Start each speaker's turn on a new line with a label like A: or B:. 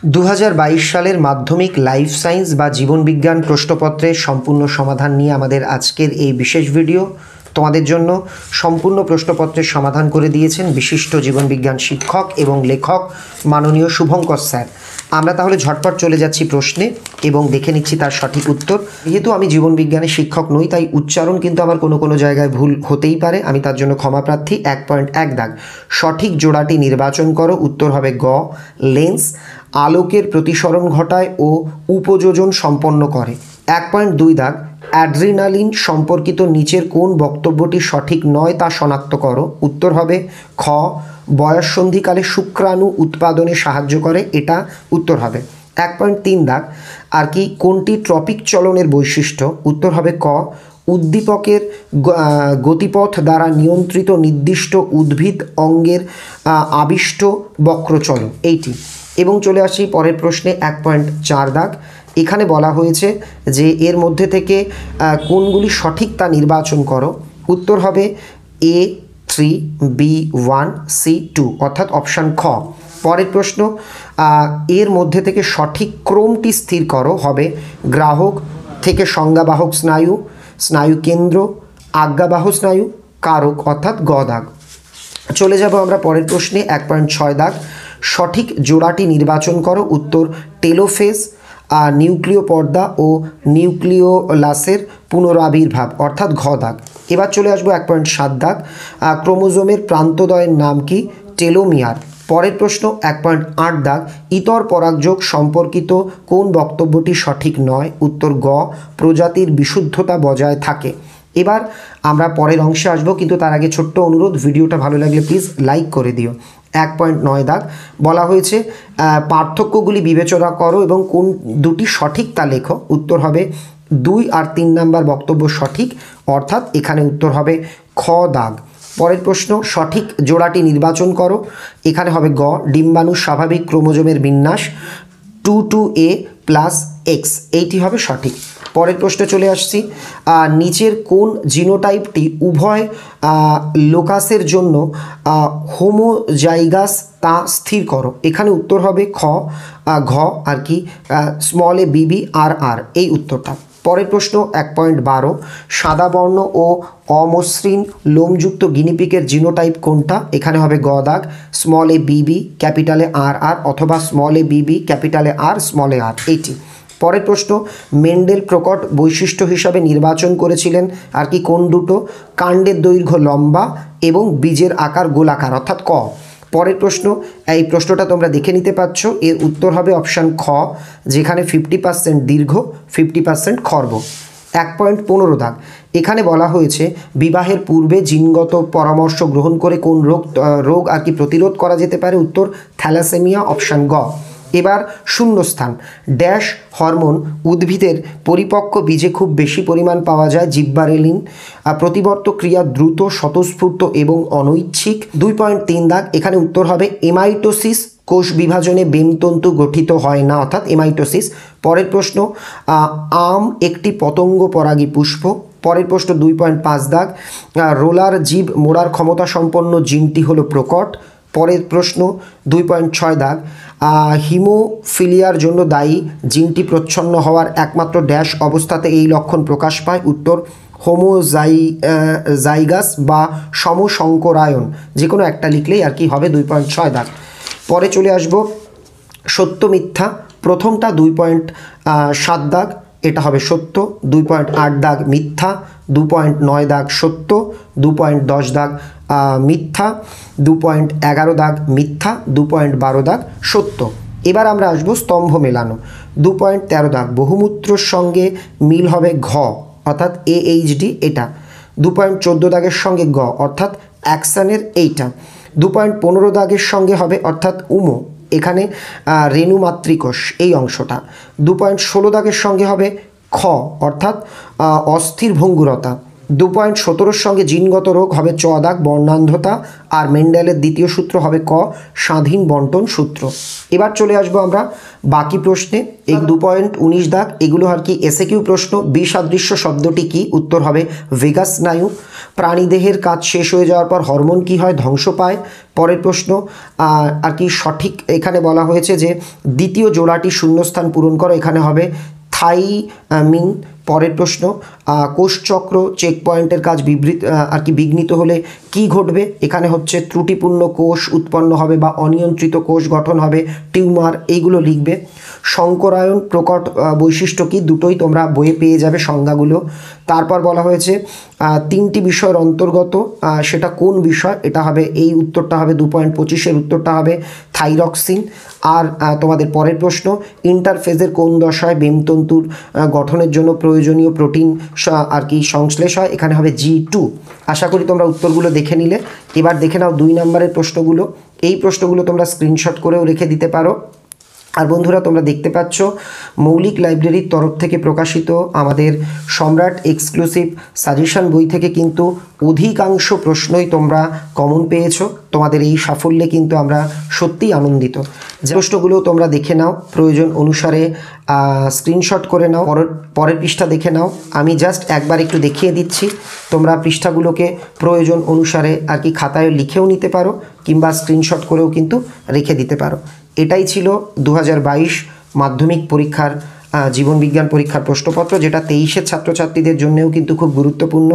A: 2022 সালের মাধ্যমিক life science বা জীবনবিজ্ঞান প্রশ্নপত্রের সম্পূর্ণ সমাধান নিয়ে আমাদের আজকের এই বিশেষ ভিডিও। তোমাদের জন্য সম্পূর্ণ প্রশ্নপত্রের সমাধান করে দিয়েছেন বিশিষ্ট জীবনবিজ্ঞান শিক্ষক এবং লেখক মাননীয় শুভঙ্কর স্যার। আমরা তাহলে ঝটপট চলে যাচ্ছি প্রশ্নে এবং দেখে নিচ্ছি তার সঠিক উত্তর। যেহেতু আমি জীবনবিজ্ঞানের শিক্ষক নই, তাই উচ্চারণ কিন্তু আমার কোনো জায়গায় ভুল হতেই পারে, আমি তার জন্য ক্ষমা প্রার্থী। 1.1 দাগ, সঠিক জোড়াটি নির্বাচন করো। উত্তর হবে গ, লেন্স। আলোকের প্রতিসরণ ঘটায় ও উপযোজন সম্পন্ন করে। 1.2 দাগ, অ্যাড্রিনালিন সম্পর্কিত নিচের কোন বক্তব্যটি সঠিক নয় তা শনাক্ত করো। উত্তর হবে খ, বয়ঃসন্ধিকালে শুক্রাণু উৎপাদনে সাহায্য করে, এটা উত্তর হবে। 1.3 দাগ, আর কি কোনটি ট্রপিক চলনের বৈশিষ্ট্য। উত্তর হবে ক, উদ্দীপকের গতিপথ দ্বারা নিয়ন্ত্রিত নির্দিষ্ট উদ্ভিদ অঙ্গের আবিষ্ট বক্রচলন, এইটি। এবং চলে আসি পরের প্রশ্নে। 1.4 দাগ, এখানে বলা হয়েছে যে এর মধ্যে থেকে কোনগুলি সঠিক তা নির্বাচন করো। উত্তর হবে A3, B1, C2, অর্থাৎ অপশান খ। পরের প্রশ্ন, এর মধ্যে থেকে সঠিক ক্রমটি স্থির করো। হবে গ্রাহক থেকে সংজ্ঞাবাহক স্নায়ু, স্নায়ু কেন্দ্র, আজ্ঞাবাহ স্নায়ু, কারক, অর্থাৎ গ দাগ। চলে যাব আমরা পরের প্রশ্নে। 1.6 দাগ, সঠিক জোড়াটি নির্বাচন করো। উত্তর টেলোফেজ, নিউক্লিয় পর্দা ও নিউক্লিওলাসের পুনরাবির্ভাব, অর্থাৎ ঘ দাগ। এবার চলে আসবো 1.7 দাগ, ক্রোমোজোমের প্রান্তদ্বয়ের নাম কি। টেলোমিয়ার। পরের প্রশ্ন 1.8 দাগ, ইতর পরাগযোগ সম্পর্কিত কোন বক্তব্যটি সঠিক নয়। উত্তর গ, প্রজাতির বিশুদ্ধতা বজায় থাকে। এবার আমরা পরের অংশে আসবো, কিন্তু তার আগে ছোট্ট অনুরোধ, ভিডিওটা ভালো লাগলে প্লিজ লাইক করে দিও। 1.9 দাগ, বলা হয়েছে পার্থক্যগুলি বিবেচনা করো এবং কোন দুটি সঠিক তা লেখো। উত্তর হবে 2 আর 3 নাম্বার বক্তব্য সঠিক, অর্থাৎ এখানে উত্তর হবে খ দাগ। পরের প্রশ্ন, সঠিক জোড়াটি নির্বাচন করো। এখানে হবে গ, ডিম্বাণুর স্বাভাবিক ক্রোমোজোমের বিন্যাস 22A + X, এইটি হবে সঠিক। পরের প্রশ্নে চলে আসছি, নিচের কোন জিনোটাইপটি উভয় লোকাসের জন্য হোমোজাইগাস তা স্থির করো। এখানে উত্তর হবে ঘ, আর কি স্মল a bb RR, এই উত্তরটা। পরের প্রশ্ন 1.12, সাদা বর্ণ ও অমসৃণ লোমযুক্ত গিনিপিকের জিনোটাইপ কোনটা। এখানে হবে গ দাগ, স্মল a bb ক্যাপিটালে RR, অথবা small a bb ক্যাপিটালে R small a r, এইটি। পরের প্রশ্ন, মেন্ডেল প্রকট বৈশিষ্ট্য হিসাবে নির্বাচন করেছিলেন আর কি কোন দুটো। কাণ্ডের দৈর্ঘ্য লম্বা এবং বীজের আকার গোলাকার, অর্থাৎ ক। পরের প্রশ্ন, এই প্রশ্নটা তোমরা দেখে নিতে পারছ, এর উত্তর হবে অপশান খ, যেখানে 50% দীর্ঘ, 50% খর্ব। 1.15 দাগ, এখানে বলা হয়েছে বিবাহের পূর্বে জিনগত পরামর্শ গ্রহণ করে কোন রোগ আর কি প্রতিরোধ করা যেতে পারে। উত্তর থ্যালাসেমিয়া, অপশান গ। এবার শূন্যস্থান, ড্যাশ হরমোন উদ্ভিদের পরিপক্ক বীজে খুব বেশি পরিমাণ পাওয়া যায়। জিব্বারেলিন। প্রতিবর্ত ক্রিয়া দ্রুত, স্বতঃস্ফূর্ত এবং অনৈচ্ছিক। 2.3 দাগ, এখানে উত্তর হবে এমাইটোসিস, কোষ বিভাজনে বেমতন্তু গঠিত হয় না, অর্থাৎ এমাইটোসিস। পরের প্রশ্ন, আম একটি পতঙ্গ পরাগী পুষ্প। পরের প্রশ্ন 2.5 দাগ, রোলার জীব মোড়ার ক্ষমতা সম্পন্ন জিনটি হলো প্রকট। পরের প্রশ্ন 2.6 দাগ, হিমোফিলিয়ার জন্য দায়ী জিনটি প্রচ্ছন্ন হওয়ার একমাত্র ড্যাশ অবস্থাতে এই লক্ষণ প্রকাশ পায়। উত্তর হোমোজাইগাস বা সমসংকরায়ন, যে কোনো একটা লিখলেই আর কি হবে 2.6 দাগ। পরে চলে আসব সত্য মিথ্যা। প্রথমটা 2.7 দাগ, এটা হবে সত্য। 2.8 দাগ মিথ্যা, 2.9 দাগ সত্য, 2.10 দাগ মিথ্যা, 2.11 দাগ মিথ্যা, 2.12 দাগ সত্য। এবার আমরা আসবো স্তম্ভ মেলানো। 2.13 দাগ, বহুমূত্রর সঙ্গে মিল হবে ঘ, অর্থাৎ AHD, এটা। 2.14 দাগের সঙ্গে গ, অর্থাৎ অ্যাকশানের, এইটা। 2.15 দাগের সঙ্গে হবে অর্থাৎ উমো, এখানে রেণু মাতৃকোষ, এই অংশটা। 2.16 দাগের সঙ্গে হবে খ, অর্থাৎ অস্থির ভঙ্গুরতা। 2.17 সঙ্গে জিনগত রোগ হবে চ দাগ বর্ণান্ধতা, আর মেন্ডেলের দ্বিতীয় সূত্র হবে ক স্বাধীন বন্টন সূত্র। এবার চলে আসবো আমরা বাকি প্রশ্নে। এই 2.19 দাগ এগুলো আর কি এসএকিউ প্রশ্ন। বিসাদৃশ্য শব্দটি কি? উত্তর হবে ভেগাস স্নায়ু। প্রাণীদেহের কাজ শেষ হয়ে যাওয়ার পর হরমোন কি হয়? ধ্বংস পায়। পরের প্রশ্ন আর কি সঠিক, এখানে বলা হয়েছে যে দ্বিতীয় জোড়াটি শূন্যস্থান পূরণ করো, এখানে হবে থাইমিন। পরের প্রশ্ন কোষচক্র চেক পয়েন্টের কাজ বিঘ্নিত হলে কি ঘটবে? এখানে হচ্ছে ত্রুটিপূর্ণ কোষ উৎপন্ন হবে বা অনিয়ন্ত্রিত কোষ গঠন হবে, টিউমার, এইগুলো লিখবে। সংকরায়ন প্রকট বৈশিষ্ট্য কি? দুটোই তোমরা বইয়ে পেয়ে যাবে সংজ্ঞাগুলো। তারপর বলা হয়েছে 3টি বিষয়ের অন্তর্গত, সেটা কোন বিষয়? এটা হবে, এই উত্তরটা হবে 2.25-এর উত্তরটা হবে থাইরক্সিন। আর তোমাদের পরের প্রশ্ন ইন্টারফেজের কোন দশায় বেমতন্তুর গঠনের জন্য প্রয়োজনীয় প্রোটিন আর কি সংশ্লেষ হয়? এখানে হবে G2। আশা করি তোমরা উত্তরগুলো দেখে নিলে। এবার দেখে নাও 2 নম্বরের প্রশ্নগুলো। এই প্রশ্নগুলো তোমরা স্ক্রিনশট করেও রেখে দিতে পারো। আর বন্ধুরা তোমরা দেখতে পাচ্ছ মৌলিক লাইব্রেরির তরফ থেকে প্রকাশিত আমাদের সম্রাট এক্সক্লুসিভ সাজেশন বই থেকে কিন্তু অধিকাংশ প্রশ্নই তোমরা কমন পেয়েছো। তোমাদের এই সাফল্যে কিন্তু আমরা সত্যিই আনন্দিত। যে প্রশ্নগুলো তোমরা দেখে নাও, প্রয়োজন অনুসারে স্ক্রিনশট করে নাও, পরের পৃষ্ঠা দেখে নাও। আমি জাস্ট একবার একটু দেখিয়ে দিচ্ছি, তোমরা পৃষ্ঠাগুলোকে প্রয়োজন অনুসারে আর কি খাতায় লিখেও নিতে পারো কিংবা স্ক্রিনশট করেও কিন্তু রেখে দিতে পারো। এটাই ছিল 2022 মাধ্যমিক পরীক্ষার জীবনবিজ্ঞান পরীক্ষার প্রশ্নপত্র, যেটা 23-এর ছাত্রছাত্রীদের জন্যও কিন্তু খুব গুরুত্বপূর্ণ।